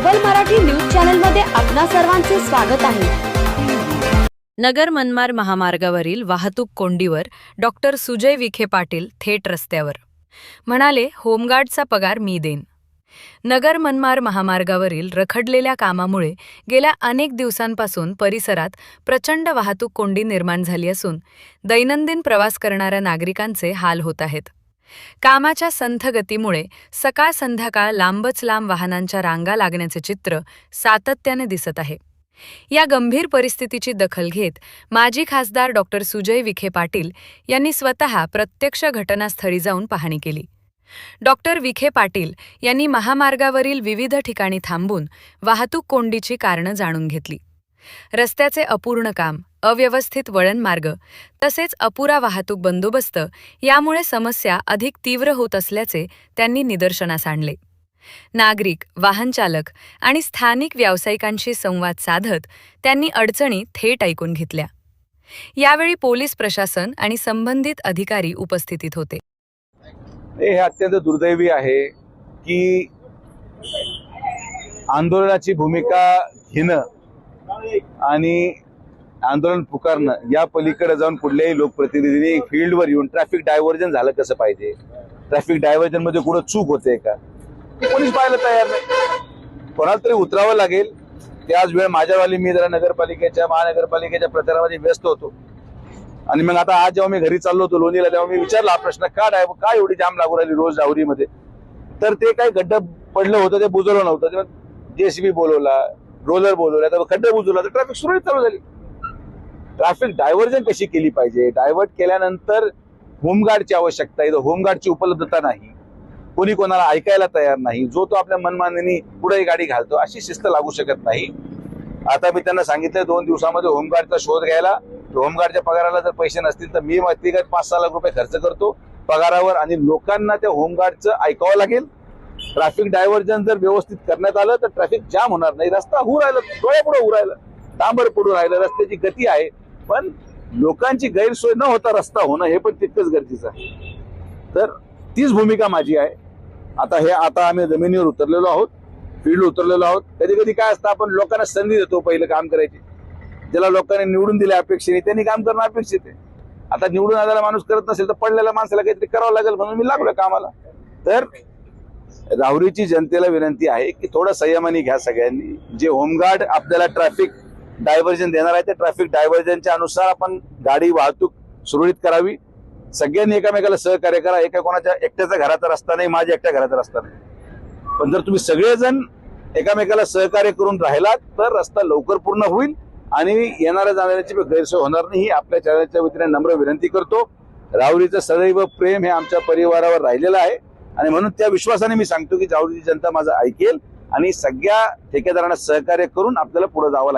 सबल Marathi news channel मध्ये आपणा सर्वांचे स्वागत आहे। नगर मनमाड महामार्गावरील वाहतूक कोंडीवर डॉक्टर सुजय विखे पाटील थेट रस्त्यावर म्हणाले, होमगार्डचा पगार मी देईन। नगर मनमाड महामार्गावरील रखडलेल्या कामामुळे गेल्या अनेक दिवसांपासून परिसरात प्रचंड वाहतूक कोंडी निर्माण झाली असून दैनंदिन प्रवास करणाऱ्या नागरिकांचे हाल होत आहेत। कामाच्या संथ गतीमुळे सकाळ संध्याकाळ लांबच लांब वाहनांच्या रांगा लागण्याचे चित्र सातत्याने दिसत आहे। या गंभीर परिस्थितीची दखल घेत माजी खासदार डॉक्टर सुजय विखे पाटील यांनी स्वतः प्रत्यक्ष घटनास्थळी जाऊन पाहणी केली। डॉक्टर विखे पाटील यांनी महामार्गावरील विविध ठिकाणी थांबून वाहतूक कोंडीची कारणं जाणून घेतली। रस्त्याचे अपूर्ण काम, अव्यवस्थित वळण मार्ग तसेच अपुरा वाहतूक बंदोबस्त यामुळे समस्या अधिक तीव्र होत असल्याचे त्यांनी निदर्शनास आणले। नागरिक, वाहनचालक आणि स्थानिक व्यावसायिकांशी संवाद साधत त्यांनी अडचणी थेट ऐकून घेतल्या। यावेळी पोलीस प्रशासन आणि संबंधित अधिकारी उपस्थित होते। हे अत्यंत दुर्दैवी आहे की आंदोलनाची भूमिका घेणं आणि आंदोलन पुकारणं या पलीकडे जाऊन कुठल्याही लोकप्रतिनिधींनी फील्डवर येऊन ट्रॅफिक डायव्हर्जन झालं कसं पाहिजे, ट्रॅफिक डायव्हर्जन मध्ये कुठं चूक होते का, कोणीच पाहायला तयार नाही। कोणाला तरी उतरावं लागेल। त्याच वेळ माझ्यावाली मी जरा महानगरपालिकेच्या प्रचारामध्ये व्यस्त होतो आणि मग आता आज जेव्हा मी घरी चाललो होतो लोणीला, तेव्हा मी विचारला हा प्रश्न, का एवढी जाम लागू राहिली रोज डावरीमध्ये? तर ते काही गड्डं पडलं होतं, ते बुजवलं नव्हतं, तेव्हा JCB बोलवला, रोलर बोलवला, तर खड्डे बुजवला, तर ट्रॅफिक सुरळीत चालू झाली। ट्रॅफिक डायव्हर्जन कशी केली पाहिजे? डायव्हर्ट केल्यानंतर होमगार्डची आवश्यकता आहे, होमगार्डची उपलब्धता नाही, कोणी कोणाला ऐकायला तयार नाही, जो तो आपल्या मनमानीने पुढे गाडी घालतो, अशी शिस्त लागू शकत नाही। आता मी त्यांना सांगितलं 2 दिवसामध्ये होमगार्डचा शोध घ्यायला। होमगार्डच्या पगाराला जर पैसे नसतील तर मी 5-6 लाख रुपये खर्च करतो पगारावर आणि लोकांना त्या होमगार्डचं ऐकावं लागेल। ट्रॅफिक डायव्हर्जन जर व्यवस्थित करण्यात आलं तर ट्रॅफिक जाम होणार नाही। रस्ता होऊ राहिला, डोळ्यापुढे होऊ राहिलं, डांबर पडून राहिलं, रस्त्याची गती आहे, पण लोकांची गैरसोय न होता रस्ता होणं हे पण तितकंच गरजेचं आहे। तर तीच भूमिका माझी आहे। आता आम्ही जमिनीवर उतरलेलो आहोत, फील्ड उतरलेलो आहोत। कधी कधी काय असतं, आपण लोकांना संधी देतो पहिलं काम करायची, ज्याला लोकांनी निवडून दिले अपेक्षेने त्यांनी काम करणं अपेक्षित आहे। आता निवडून आलेला माणूस करत नसेल तर पडलेल्या माणसाला काहीतरी करावं लागेल, म्हणून मी लागलो कामाला। तर राहुरीची जनतेला विनंती आहे की थोडं संयमाने घ्या सगळ्यांनी। जे होमगार्ड आपल्याला ट्रॅफिक डायव्हर्जन देणार आहे त्या ट्रॅफिक डायव्हर्जनच्या अनुसार आपण गाडी वाहतूक सुरळीत करावी। सगळ्यांनी एकमेकाला सहकार्य करा। कोणाच्या एकट्याचा घराचा रस्ता नाही, माझ्या एकट्या घराचा रस्ता नाही, पण जर तुम्ही सगळेजण एकमेकाला सहकार्य करून राहिलात तर रस्ता लवकर पूर्ण होईल आणि येणाऱ्या जाणाऱ्याची गैरसोय होणार नाही। ही आपल्या चॅनलच्या वतीने नम्र विनंती करतो। राहुरीचं सदैव प्रेम हे आमच्या परिवारावर राहिलेलं आहे आणि म्हणून त्या विश्वासाने मी सांगतो की राहुरीची जनता माझं ऐकेल आणि सगळ्या ठेकेदारांना सहकार्य करून आपल्याला पुढे जावं लागेल।